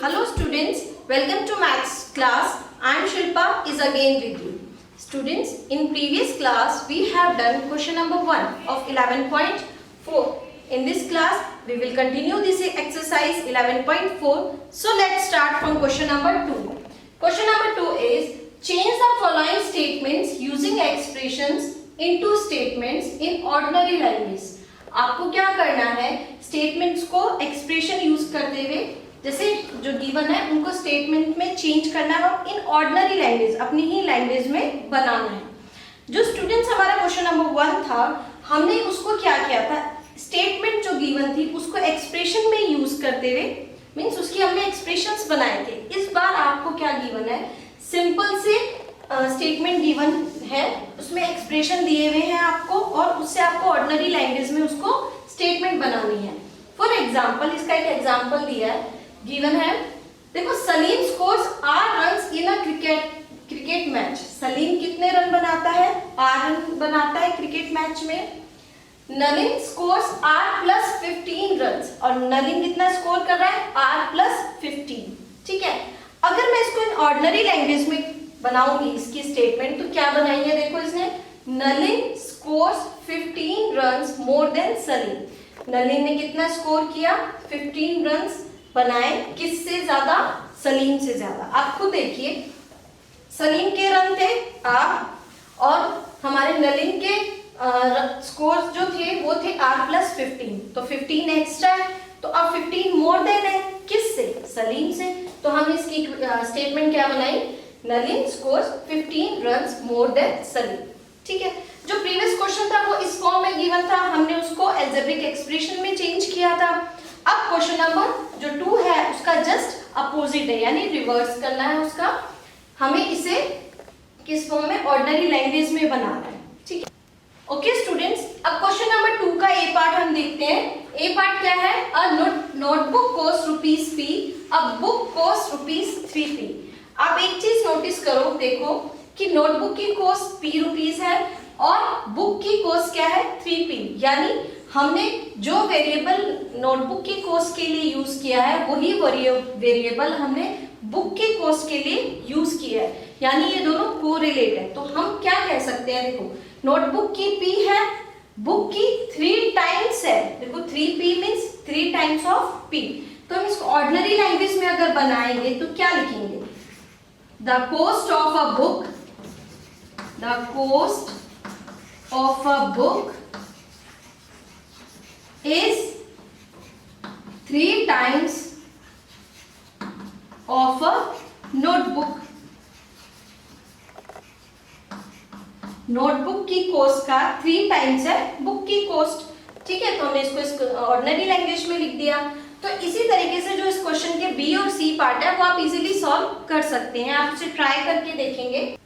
Hello students, welcome to maths class. I am Shilpa is again with you. Students, in previous class we have done question number 1 of 11.4. In this class we will continue this exercise 11.4. So let's start from question number 2. Question number 2 is change the following statements using expressions into statements in ordinary language. आपको क्या करना है, statements को expression use करते हुए जैसे जो given है उनको स्टेटमेंट में चेंज करना है और इन ऑर्डिनरी लैंग्वेज अपनी ही लैंग्वेज में बनाना है। जो स्टूडेंट्स हमारा क्वेश्चन नंबर 1 था, हमने उसको क्या किया था, स्टेटमेंट जो गिवन थी उसको एक्सप्रेशन में यूज करते हुए मींस उसकी हमने एक्सप्रेशंस बनाए थे। इस बार आपको क्या गिवन है, सिंपल से स्टेटमेंट गिवन है, उसमें एक्सप्रेशन दिए हुए हैं आपको और उससे आपको ऑर्डिनरी लैंग्वेज में उसको स्टेटमेंट बनानी है। फॉर एग्जांपल, इसका एक एग्जांपल दिया है, गिवन है, देखो Salim scores 8 runs in a cricket match. Salim कितने रन बनाता है, 8 रन बनाता है क्रिकेट मैच में। नलिन स्कोर्स 8 + 15 रन्स और नलिन कितना स्कोर कर रहा है, 8 + 15। ठीक है, अगर मैं इसको इन ऑर्डिनरी लैंग्वेज में बनाऊंगी इसकी स्टेटमेंट तो क्या बनाई है, देखो इसने Nalin scores 15 runs more than Salim. Nalin ने कितना स्कोर किया, 15 रन्स बनाए, किससे ज्यादा, सलीम से ज्यादा। आप खुद देखिए, सलीम के रन थे 8 और हमारे नलिन के स्कोर जो थे वो थे 8 + 15, तो 15 एक्स्ट्रा है, तो अब 15 मोर देन है, किससे, सलीम से। तो हम इसकी स्टेटमेंट क्या बनाई, Nalin scores 15 runs more than Salim. ठीक है, जो प्रीवियस क्वेश्चन था वो इस फॉर्म में गिवन था, हमने उसको अलजेब्रिक एक्सप्रेशन में चेंज किया था। अब क्वेश्चन नंबर जो 2 है उसका जस्ट अपोजिट है, यानी रिवर्स करना है उसका, हमें इसे किस फॉर्म में, ऑर्डिनरी लैंग्वेज में बनाना है। ठीक है, ओके स्टूडेंट्स, अब क्वेश्चन नंबर 2 का ए पार्ट हम देखते हैं। ए पार्ट क्या है, a notebook cost ₹P, a book cost ₹3P। आप एक चीज नोटिस करो, देखो कि नोटबुक की कॉस्ट ₹P है और बुक की कॉस्ट क्या है, 3P, यानी हमने जो वेरिएबल नोटबुक की कॉस्ट के लिए यूज किया है वही वेरिएबल हमने बुक की कॉस्ट के लिए यूज किया है, यानी ये दोनों कोरिलेट है। तो हम क्या कह सकते हैं, देखो नोटबुक की P है, बुक की 3 टाइम्स है, देखो 3P means 3 times of P। तो हम इसको ऑर्डिनरी लैंग्वेज में अगर बनाएंगे तो क्या लिखेंगे, the cost of a book, the cost of a book is 3 times of a notebook। Notebook की कॉस्ट का 3 टाइम्स है बुक की कॉस्ट। ठीक है, तो हमने इसको ऑर्डिनरी लैंग्वेज में लिख दिया। तो इसी तरीके से जो इस क्वेश्चन के बी और सी पार्ट है वो आप इजीली सॉल्व कर सकते हैं, आप उसे ट्राई करके देखेंगे।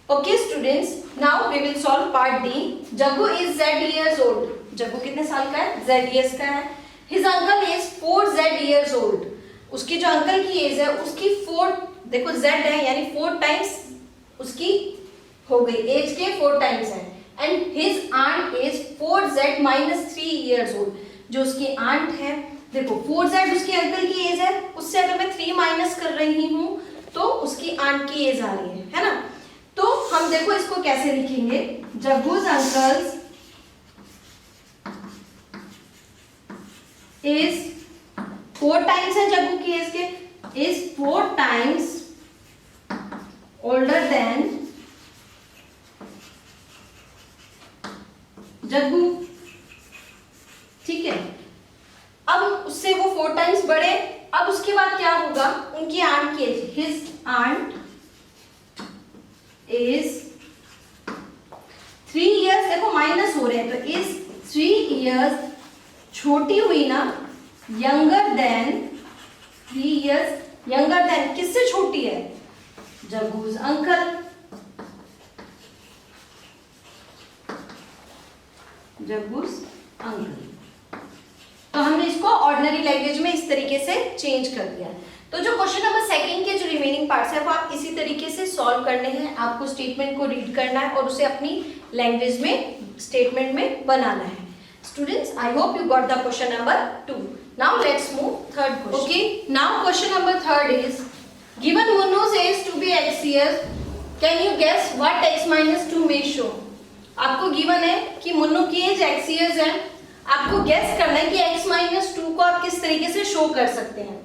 Okay students, now we will solve part D. Jaggu is Z years old। Jaggu कितने साल का है, Z years का है। His uncle is 4Z years old। उसकी जो अंकल की एज है उसकी 4, देखो Z है यानी 4 टाइम्स उसकी हो गई, एज के 4 टाइम्स है। And his aunt is 4Z - 3 years old। जो उसकी आंट है, देखो 4Z उसके अंकल की एज है, उससे अगर मैं 3 माइनस कर रही हूँ तो उसकी आंट की एज आ रही है ना। तो हम देखो इसको कैसे लिखेंगे, जग्गूज अंकल्स इज 4 टाइम्स है जग्गू की एज के, is 4 times older than Jaggu. ठीक है, अब उससे वो 4 टाइम्स बड़े। अब उसके बाद क्या होगा, उनकी आंट की age, his aunt is 3 years, देखो माइनस हो रहे हैं तो इज 3 years छोटी हुई ना, younger than 3 years, younger than किससे छोटी है, जग्गूज अंकल। जग्गूज अंकल, तो हमने इसको ऑर्डिनरी लैंग्वेज में इस तरीके से चेंज कर दिया। तो जो क्वेश्चन नंबर 2 के जो रिमेनिंग पार्ट्स है वो आप इसी तरीके से सॉल्व करने हैं। आपको स्टेटमेंट को रीड करना है और उसे अपनी लैंग्वेज में स्टेटमेंट में बनाना है। Students, I hope you got the question number 2. Now let's move third question. Okay, now question number third is given Munnu's age to be x years, can you guess what x minus 2 may show? आपको given है कि मुन्नू की as x years है, आपको guess करना है कि x minus 2 को आप किस तरीके से शो कर सकते हैं.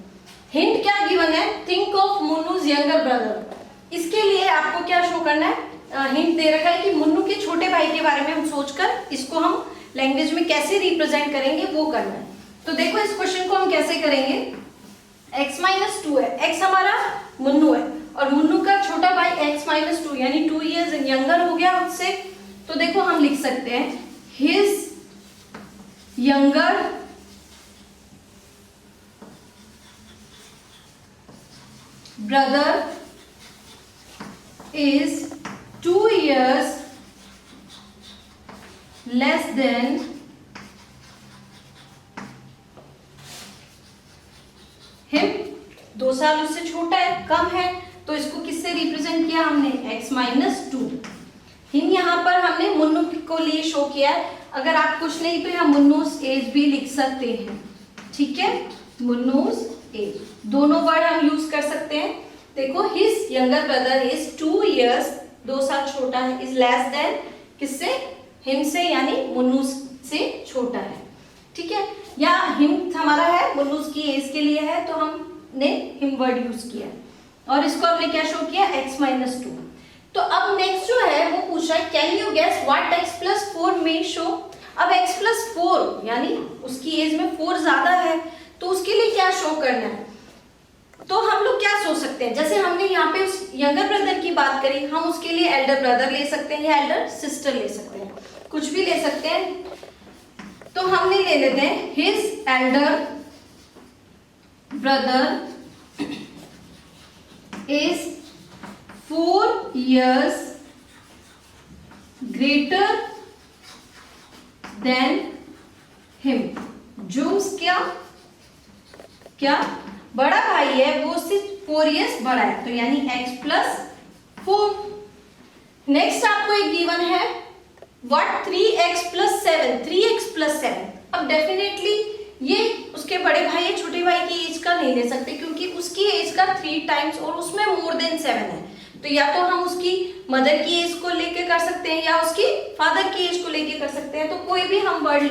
हिंट क्या गिवन है? Think of मुन्नूज younger brother. इसके लिए आपको क्या शो करना है? हिंट दे रखा है कि मुन्नू के छोटे भाई के बारे में हम सोचकर इसको हम लैंग्वेज में कैसे रिप्रेजेंट करेंगे वो करना है. तो देखो इस क्वेश्चन को हम कैसे करेंगे. x minus 2 है, x हमारा मुन्नू है और मुन्नू का छोटा भाई x minus 2 यानी 2 years यंगर हो गया उससे. तो देखो हम लिख सकते हैं his younger brother is 2 years less than him. 2 साल उससे छोटा है, कम है, तो इसको किससे रिप्रेजेंट किया हमने? x minus 2. हिम यहाँ पर हमने मुन्नू को लिए शो किया है. अगर आप कुछ नहीं तो हम मुन्नूज एज भी लिख सकते हैं. ठीक है, मुन्नूज एज दोनों वर्ड हम यूज कर सकते हैं. देखो his younger brother is 2 years 2 साल छोटा है, इज लेस देन किससे? हिम से, यानी मुन्नूज से छोटा है. ठीक है, या हिम हमारा है मुन्नूज की एज के लिए है तो हमने हिम वर्ड यूज किया और इसको हमने क्या शो किया? x minus 2. तो अब नेक्स्ट जो है वो पूछ रहा है can you guess what x plus 4 may show. अब x plus 4 यानी उसकी एज में 4 ज्यादा है तो उसके लिए क्या शो करना है. तो हम लोग क्या सोच सकते हैं, जैसे हमने यहाँ पे उस यंगर ब्रदर की बात करी, हम उसके लिए एल्डर ब्रदर ले सकते हैं या एल्डर सिस्टर ले सकते हैं, कुछ भी ले सकते हैं. तो हमने ले लेते हैं his Elder brother is 4 years greater than him. जो क्या बड़ा भाई है वो उससे 4 years बड़ा है, तो यानी x plus 4. नेक्स्ट आपको एक गिवन है what 3x plus 7. 3x plus 7. अब डेफिनेटली ये उसके बड़े भाई या छोटे भाई की एज का नहीं ले सकते क्योंकि उसकी एज का 3 times और उसमें मोर देन 7 है. तो या तो हम उसकी मदर की एज को लेके कर सकते हैं या उसकी फादर की एज को लेके कर सकते हैं. तो कोई भी हम वर्ड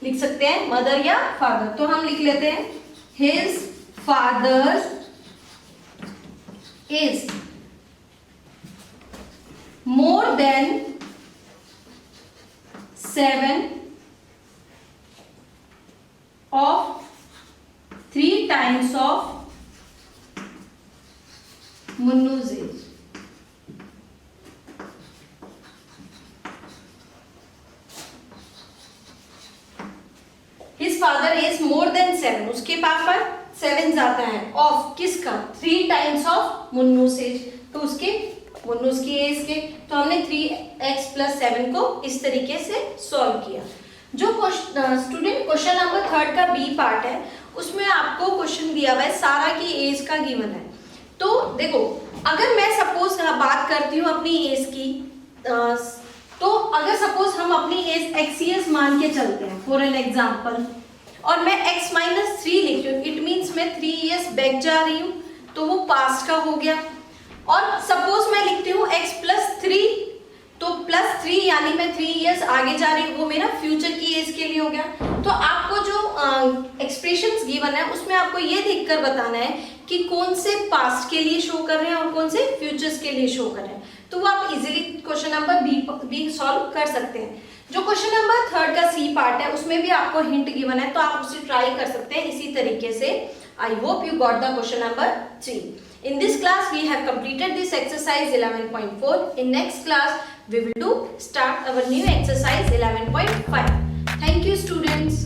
लिख सकते हैं, मदर या फादर. तो हम लिख लेते हैं his father is more than 7 of 3 times of Munnu's age. His father is more than 7. उसके पापा 7 ज्यादा है. ऑफ किसका? 3 times of Munnu's age. तो उसके मुन्नूज की एज के. तो हमने 3x plus 7 को इस तरीके से सॉल्व किया. जो स्टूडेंट क्वेश्चन नंबर 3 का बी पार्ट है उसमें आपको क्वेश्चन दिया हुआ है सारा की एज का गिवन है. तो देखो अगर मैं सपोज बात करती हूँ अपनी एज की, तो अगर सपोज हम अपनी एज x years मान के चलते हैं फॉर एन एग्जाम्पल, और मैं x minus 3 लिख रही हूँ, इट मीन्स मैं 3 years बैक जा रही हूँ तो वो पास्ट का हो गया. और सपोज मैं लिखती हूँ x plus 3, तो प्लस 3 यानी मैं 3 years आगे जा रही हूँ, वो मेरा फ्यूचर की एज के लिए हो गया. तो आपको जो एक्सप्रेशंस गिवन है उसमें आपको ये देखकर बताना है कि कौन से पास्ट के लिए शो कर रहे हैं और कौन से फ्यूचर्स के लिए शो कर रहे हैं. तो वो आप easily question number B solve कर सकते हैं. जो क्वेश्चन नंबर 3 का सी पार्ट है उसमें भी आपको हिंट गिवन है तो आप उसे ट्राई कर सकते हैं इसी तरीके से. I hope you got the question number 3. In this class we have completed this exercise 11.4. In next class we will start our new exercise 11.5. Thank you students.